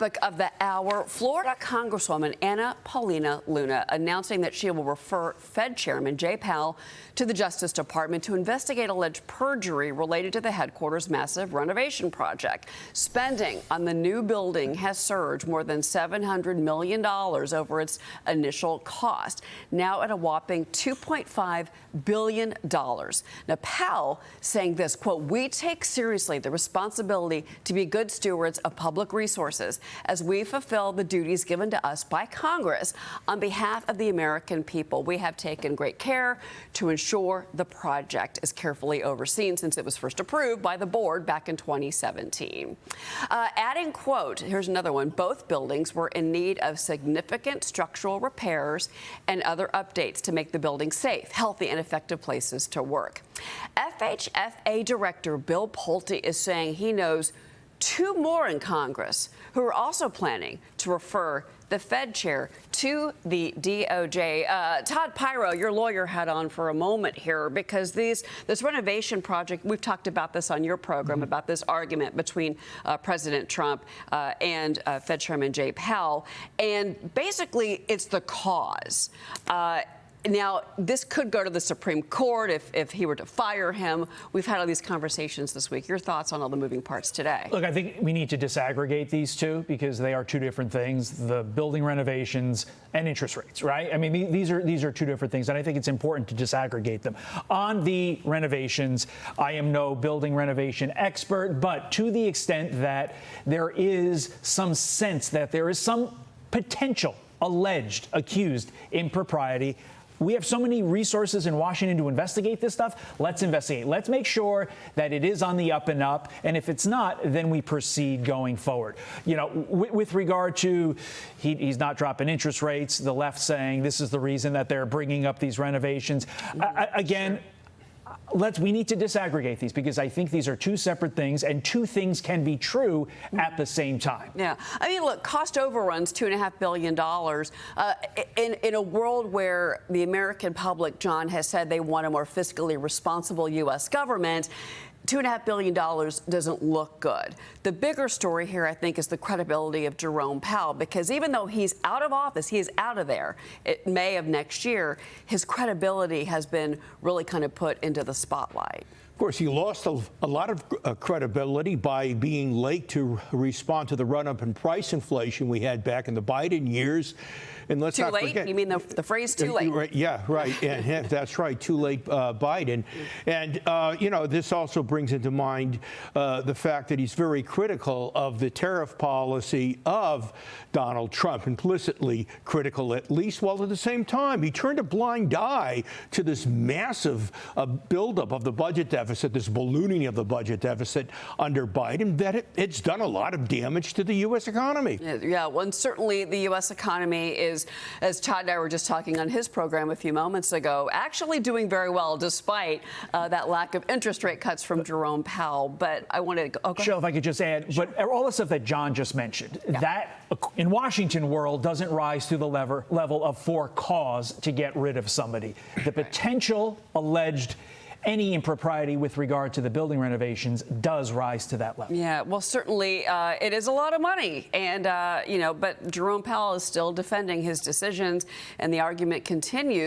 Of the hour, Florida Congresswoman Anna Paulina Luna announcing that she will refer Fed Chairman Jay Powell to the Justice Department to investigate alleged perjury related to the headquarters' massive renovation project. Spending on the new building has surged more than $700 million over its initial cost, now at a whopping $2.5 billion. Now, Powell saying this, quote, "We take seriously the responsibility to be good stewards of public resources as we fulfill the duties given to us by Congress on behalf of the American people. We have taken great care to ensure the project is carefully overseen since it was first approved by the board back in 2017. Adding, quote, here's another one, "Both buildings were in need of significant structural repairs and other updates to make the building safe, healthy, and effective places to work." FHFA Director Bill Pulte is saying he knows two more in Congress who are also planning to refer the Fed chair to the DOJ. Todd Pyro, your lawyer, had on for a moment here because this renovation project, we've talked about this on your program, about this argument between President Trump and Fed Chairman Jay Powell. And basically, it's the cause. Now, this could go to the Supreme Court if he were to fire him. We've had all these conversations this week. Your thoughts on all the moving parts today? Look, I think we need to disaggregate these two because they are two different things, the building renovations and interest rates, right? I mean, these are two different things, and I think it's important to disaggregate them. On the renovations, I am no building renovation expert, but to the extent that there is some sense that there is some potential alleged, accused impropriety, we have so many resources in Washington to investigate this stuff. Let's investigate. Let's make sure that it is on the up and up. And if it's not, then we proceed going forward. You know, with regard to he's not dropping interest rates, the left saying this is the reason that they're bringing up these renovations. Again, we need to disaggregate these because I think these are two separate things and two things can be true at the same time. Yeah. I mean, look, cost overruns, $2.5 billion. In a world where the American public, John, has said they want a more fiscally responsible U.S. government, $2.5 billion doesn't look good. The bigger story here, I think, is the credibility of Jerome Powell, because even though he's out of office, he is out of there in May of next year, his credibility has been really kind of put into the spotlight. Of course, he lost a lot of credibility by being late to respond to the run-up in price inflation we had back in the Biden years. And let's not forget, you mean the phrase too late? Right, yeah, right. And that's right, too late, Biden. And, you know, this also brings into mind the fact that he's very critical of the tariff policy of Donald Trump, implicitly critical at least, while at the same time he turned a blind eye to this massive buildup of the budget deficit, this ballooning of the budget deficit under Biden, that it's done a lot of damage to the U.S. economy. Yeah, well, and certainly the U.S. economy is, as Todd and I were just talking on his program a few moments ago, actually doing very well despite that lack of interest rate cuts from Jerome Powell. But I wanted to go. Sure, if I could just add, but all the stuff that John just mentioned, that in Washington world doesn't rise to the level of for cause to get rid of somebody. The potential alleged any impropriety with regard to the building renovations does rise to that level. Yeah, well, certainly it is a lot of money. And, you know, but Jerome Powell is still defending his decisions, and the argument continues.